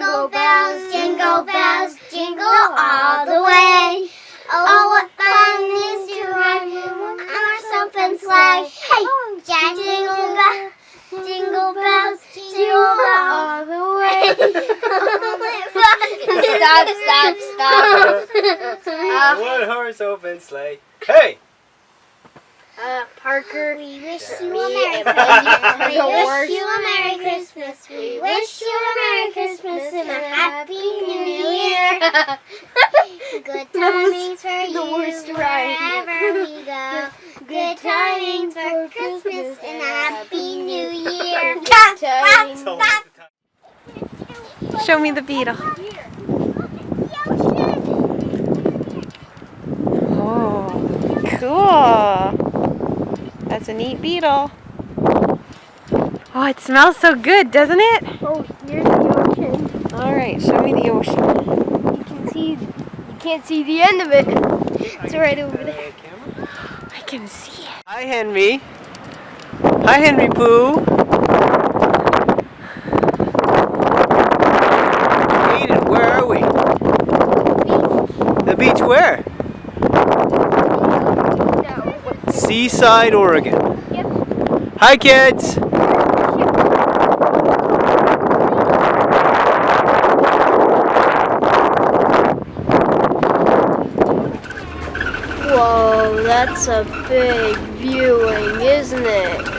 jingle bells, jingle all the way. Oh, what fun it is to ride on our open sleigh. Hey, Jack, jingle bells, jingle all the way. Stop. One horse open sleigh. Hey! Parker, we wish you a Merry Christmas. We wish you a Merry Christmas and a Happy New Year. Good tidings for you wherever we go. Good tidings for Christmas and a Happy New Year. Show me the beetle. Oh, cool. That's a neat beetle. Oh, it smells so good, doesn't it? Oh, here's the ocean. Alright, show me the ocean. You can't see the end of it. It's right over there. I can see it. Hi, Henry. Hi, Henry Pooh. Aiden, where are we? The beach where? Seaside, Oregon. Yep. Hi, kids. Whoa, that's a big viewing, isn't it?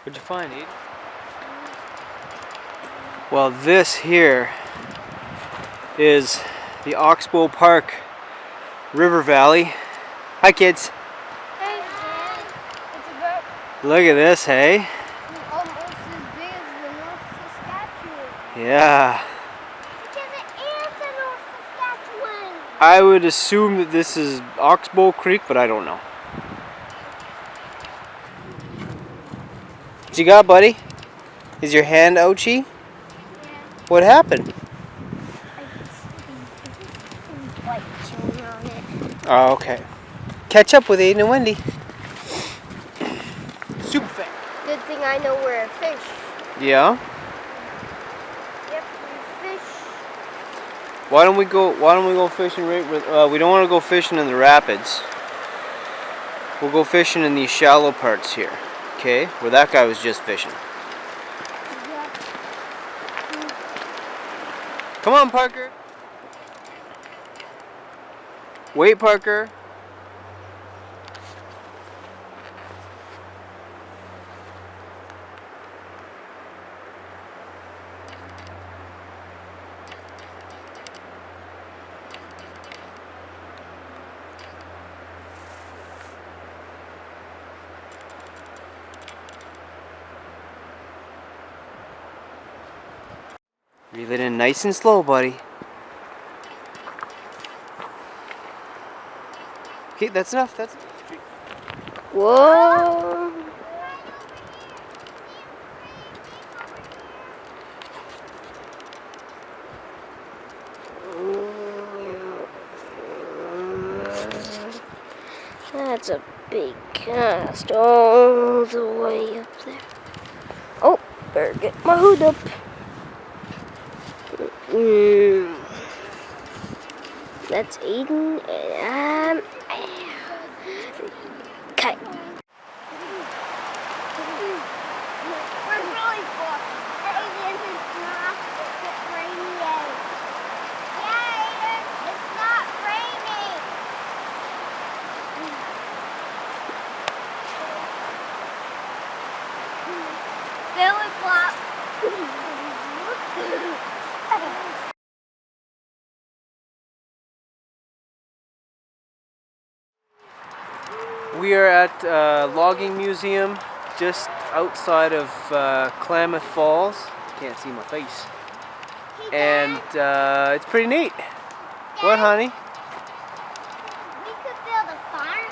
What'd you find, Aiden? Well, this here is the Oxbow Park River Valley. Hi, kids. Hey, Dad. It's about Look at this, hey? almost as big as the North Saskatchewan. Yeah. Because it is the North Saskatchewan. I would assume that this is Oxbow Creek, but I don't know. What you got, buddy? Is your hand ouchy? Yeah. What happened? White children on it. Oh, okay. Catch up with Aiden and Wendy. Super fan. Good thing I know where to fish. Yeah? Yep, we fish. Why don't we go fishing right with, we don't want to go fishing in the rapids. We'll go fishing in these shallow parts here. Okay? Where that guy was just fishing. Yeah. Come on, Parker. Wait, Parker. Reel it in nice and slow, buddy. Okay, that's enough. That's Whoa. That's a big cast all the way up there. Oh, better get my hood up. That's Aiden and okay. We're really full. Aiden, it's not raining yet. Yeah, Aiden, it's not raining. belly flop. We are at a logging museum just outside of Klamath Falls. Can't see my face. And it's pretty neat. What, honey? We could build a farm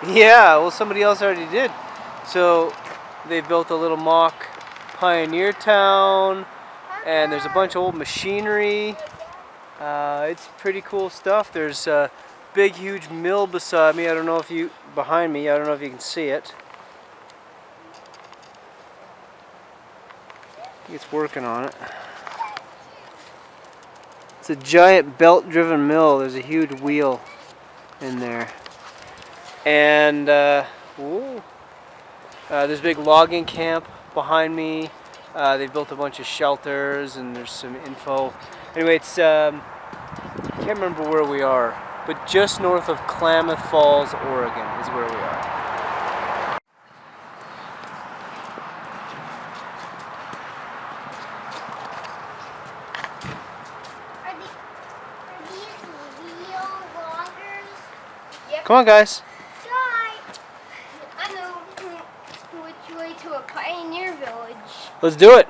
here. Yeah, well, somebody else already did. So they built a little mock pioneer town, and there's a bunch of old machinery. It's pretty cool stuff. There's a big, huge mill beside me. Behind me. I don't know if you can see it. I think it's working on it. It's a giant belt-driven mill. There's a huge wheel in there. And there's a big logging camp behind me. They built a bunch of shelters, and there's some info. Anyway, it's I can't remember where we are, but just north of Klamath Falls, Oregon is where we are. Are these real loggers? Yep. Come on, guys. Try. I know which way to a pioneer village. Let's do it.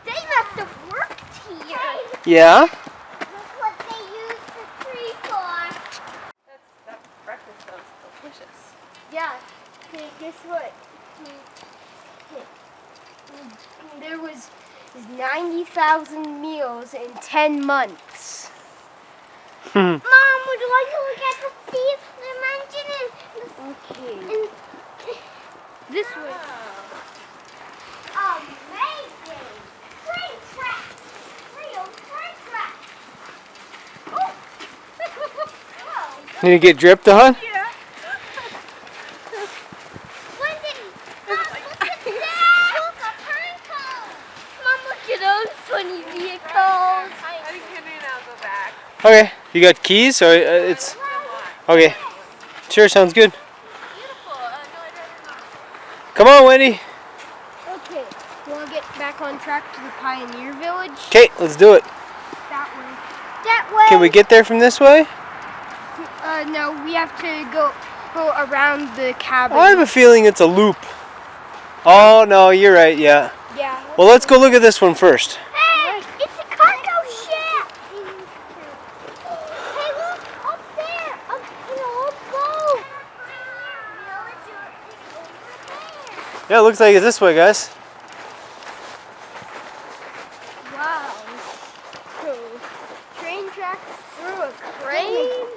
They must have worked here. Yeah? That's what they used the tree for. That breakfast sounds delicious. Yeah. Hey, guess what? There was 90,000 meals in 10 months. Mom, would you like to look at the Steve dimension? Okay. This way. Amazing! Train tracks! Real train tracks! Oh! Need to get dripped on? Yeah. When did Mom, look at that! Look, a Pinnacle! Mom, look at those funny vehicles! I think Henry and I'll go back. Okay. You got keys? Or it's okay. Sure, sounds good. Beautiful. No, I'd rather not. Come on, Wendy. Okay, you want to get back on track to the Pioneer Village? Okay, let's do it. That way. That way! Can we get there from this way? No, we have to go around the cabin. I have a feeling it's a loop. Oh, no, you're right, yeah. Yeah. Well, let's go look at this one first. Hey, it's a cargo ship! Hey, look, up there, up in the old boat. Yeah, it looks like it's this way, guys. Wow. So, train tracks through a crane?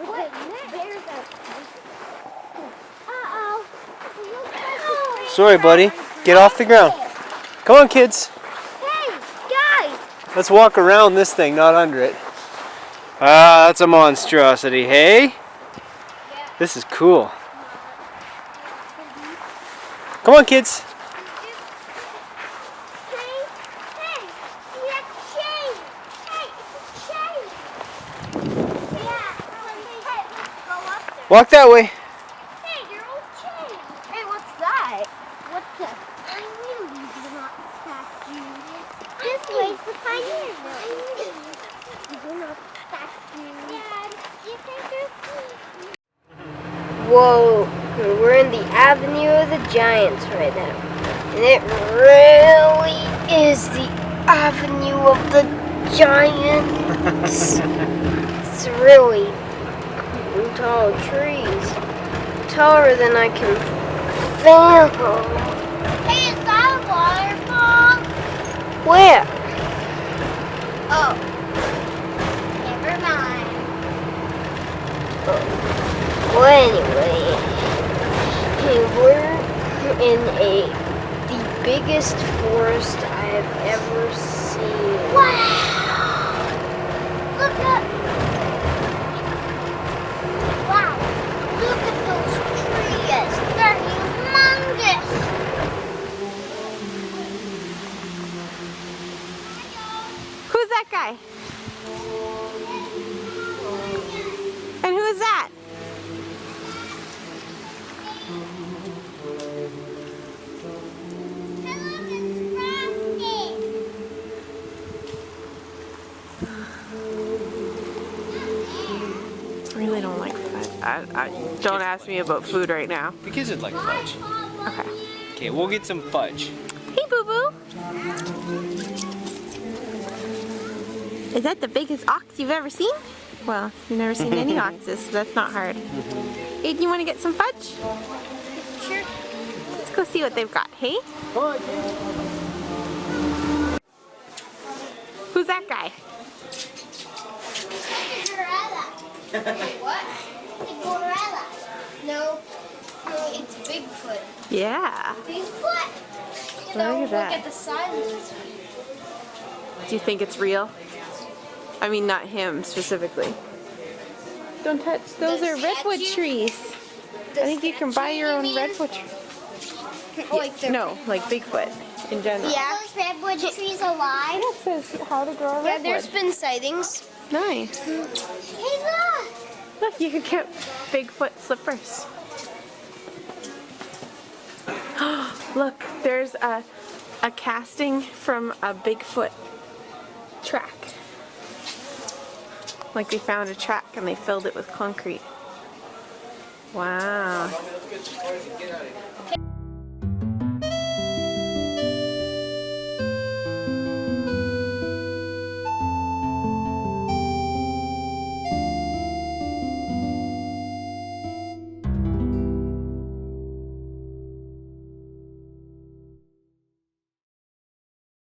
What? There's a... Uh-oh. Sorry, buddy. Get off the ground. Come on, kids. Hey, guys! Let's walk around this thing, not under it. Ah, that's a monstrosity, hey? Yeah. This is cool. Come on, kids. Hey, see that chain? Hey, it's a chain. Yeah. Hey, let's go up there. Walk that way. Hey, your old chain. Hey, what's that? What the? I knew these were not statues. This way's the Pioneer Village. These are not statues. Dad, you think they're... Whoa, we're in the Avenue of the Giants right now. And it really is the Avenue of the Giants. It's really tall trees. Taller than I can fathom. Hey, is that a waterfall? Where? Oh. Never mind. Well, anyway, we're in the biggest forest I have ever seen. Wow! Look at... Wow! Look at those trees! They're humongous! Who's that guy? And who is that? really don't like fudge. Don't ask me about food right now. The kids would like fudge. Okay. Okay, we'll get some fudge. Hey, Boo Boo. Is that the biggest ox you've ever seen? Well, you've never seen any oxes, so that's not hard. Hey, do you want to get some fudge? Sure. Let's go see what they've got, hey? Who's that guy? What? The gorilla. No, it's Bigfoot. Yeah. Bigfoot? Look at that. Look at the size. Do you think it's real? I mean, not him specifically. Don't touch. Those The are redwood statue? trees. I think you can buy your own redwood tree. No, like Bigfoot in general. Yeah. Are those redwood trees alive? It says how to grow a Yeah, redwood. there's been sightings. Nice. Hey, look! Look, you can get Bigfoot slippers. Look, there's a casting from a Bigfoot track. Like they found a track and they filled it with concrete. Wow.